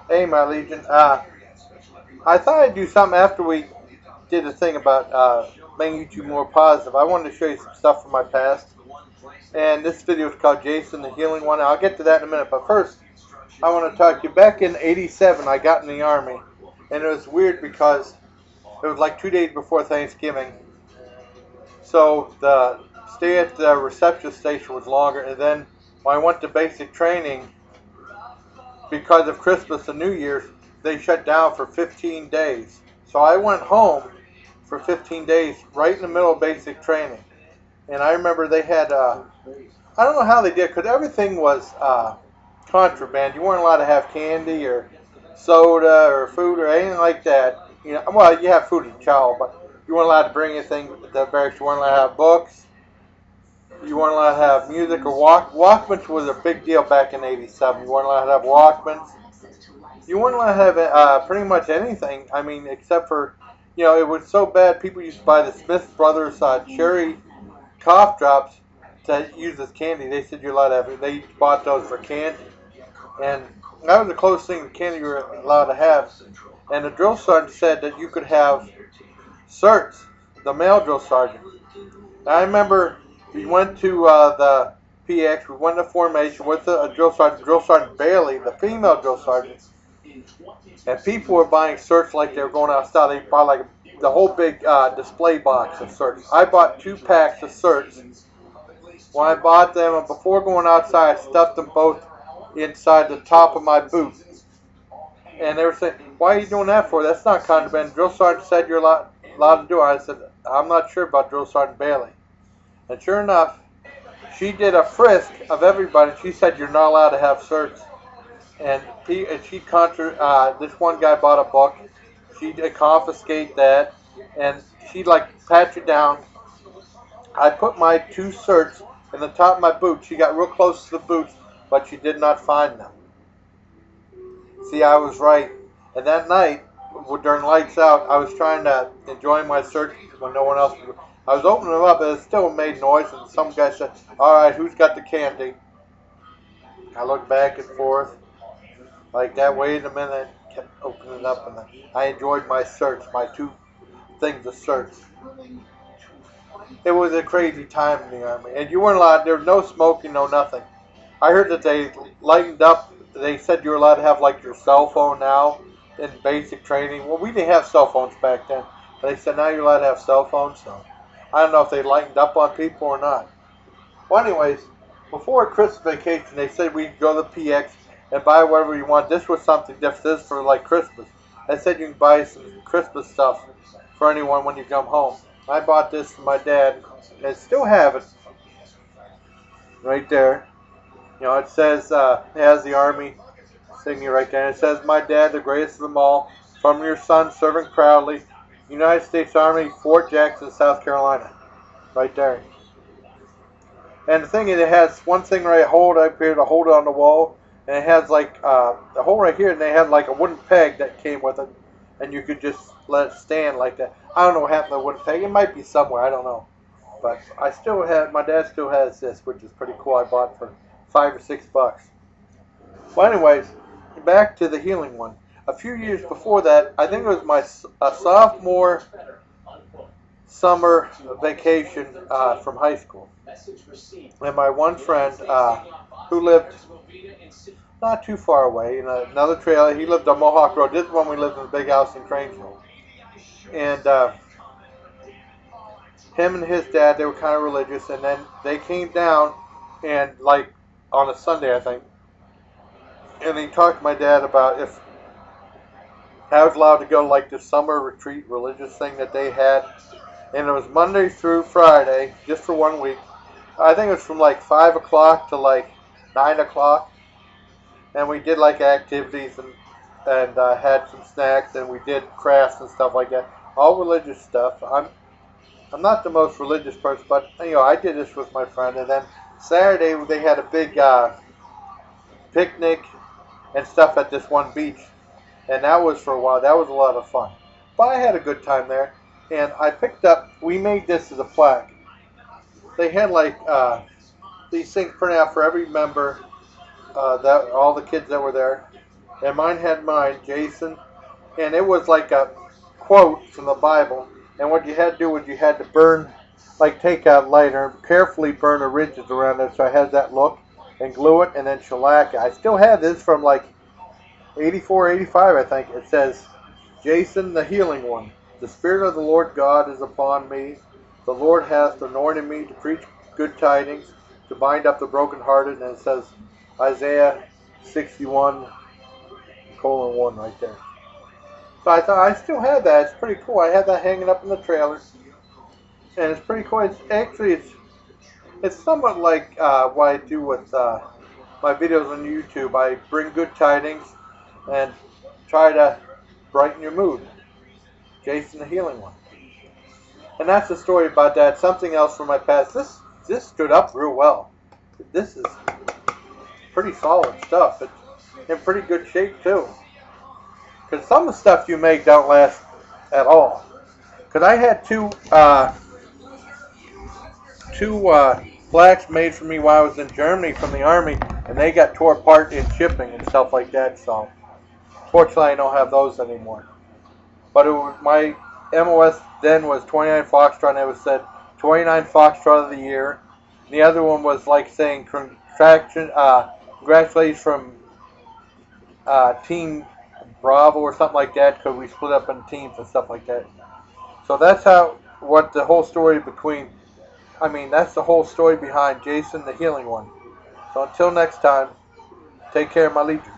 Hey, my Legion. I thought I'd do something after we did a thing about making YouTube more positive. I wanted to show you some stuff from my past. And this video is called Jason the Healing One. I'll get to that in a minute. But first, I want to talk to you. Back in '87, I got in the Army. And it was weird because it was like 2 days before Thanksgiving. So the stay at the reception station was longer. And then when I went to basic training, because of Christmas and New Year's, they shut down for 15 days. So I went home for 15 days right in the middle of basic training. And I remember they had, I don't know how they did, because everything was contraband. You weren't allowed to have candy or soda or food or anything like that. You know, well, you have food and chow, but you weren't allowed to bring anything to the barracks. You weren't allowed to have books. You weren't allowed to have music or Walkmans was a big deal back in '87. You weren't allowed to have Walkmans. You weren't allowed to have pretty much anything. I mean, except for, it was so bad. People used to buy the Smith Brothers cherry cough drops to use as candy. They said you're allowed to have it. They bought those for candy, and that was the closest thing to candy you were allowed to have. And the drill sergeant said that you could have certs, the male drill sergeant. I remember we went to the PX, we went to formation with a drill sergeant Bailey, the female drill sergeant, and people were buying certs like they were going outside. They bought like the whole big display box of certs. I bought 2 packs of certs. When I bought them, and before going outside, I stuffed them both inside the top of my boot. And they were saying, "Why are you doing that for? That's not contraband." Drill sergeant said you're allowed to do it. I said, "I'm not sure about Drill Sergeant Bailey." And sure enough, she did a frisk of everybody. She said you're not allowed to have certs. And this one guy bought a book. She'd confiscate that, and she'd like pat you down. I put my 2 certs in the top of my boot. She got real close to the boots, but she did not find them. See, I was right. And that night, during lights out, I was trying to enjoy my search when no one else was. I was opening them up, and it still made noise, and some guy said, "All right, who's got the candy?" I looked back and forth like that, waited a minute, kept opening it up, and I enjoyed my search, my 2 things of search. It was a crazy time in the Army, and you weren't allowed, there was no smoking, no nothing. I heard that they lightened up, they said you were allowed to have like your cell phone now in basic training. Well, we didn't have cell phones back then, but they said now you're allowed to have cell phones, so I don't know if they lightened up on people or not. Well, anyways, before Christmas vacation, they said we'd go to the PX and buy whatever you want. This was something different. This is for like Christmas. They said you can buy some Christmas stuff for anyone when you come home. I bought this for my dad, and I still have it right there. It says, it has the Army signature right there. And it says, "My dad, the greatest of them all, from your son, serving proudly, United States Army, Fort Jackson, South Carolina." Right there. And the thing is, it has one thing right hold up here to hold it on the wall, and it has like a hole right here, and they had like a wooden peg that came with it, and you could just let it stand like that. I don't know what happened to the wooden peg. It might be somewhere. I don't know. But I still have, my dad still has this, which is pretty cool. I bought for $5 or $6. Well, anyways, back to the healing one. A few years before that, I think it was my sophomore summer vacation from high school. And my one friend who lived not too far away in another trail, he lived on Mohawk Road. This is when we lived in the big house in Cranesville. And him and his dad, they were kind of religious, and then they came down and like on a Sunday, I think, and he talked to my dad about if I was allowed to go to like the summer retreat religious thing that they had, and it was Monday through Friday, just for 1 week. I think it was from like 5 o'clock to like 9 o'clock, and we did like activities and had some snacks, and we did crafts and stuff like that. All religious stuff. I'm not the most religious person, but I did this with my friend, and then Saturday they had a big picnic and stuff at this one beach, and that was for a while. That was a lot of fun. But I had a good time there, and I picked up. We made this as a plaque. They had like these things printed out for every member, that all the kids that were there, and mine had mine, Jason, and it was like a quote from the Bible. And what you had to do was you had to burn, like take a lighter, carefully burn the ridges around it so it has that look, and glue it, and then shellac it. I still have this from like 84, 85, I think. It says, Jason the Healing One. The Spirit of the Lord God is upon me. The Lord hath anointed me to preach good tidings, to bind up the brokenhearted. And it says Isaiah 61, colon 1 right there. So I thought I still have that. It's pretty cool. I have that hanging up in the trailer. And it's pretty cool. It's actually, it's somewhat like what I do with my videos on YouTube. I bring good tidings and try to brighten your mood. Jason the Healing One. And that's the story about that. Something else from my past. This stood up real well. This is pretty solid stuff. It's in pretty good shape too. Because some of the stuff you make don't last at all. Because I had two flags made for me while I was in Germany from the Army, and they got tore apart in shipping and stuff like that. So fortunately, I don't have those anymore. But it was, my MOS then was 29 Foxtrot, and it was said 29 Foxtrot of the year. And the other one was like saying congratulations from Team Bravo or something like that, because we split up in teams and stuff like that. So that's what the whole story that's the whole story behind Jason the Healing One. So until next time, take care, my legions.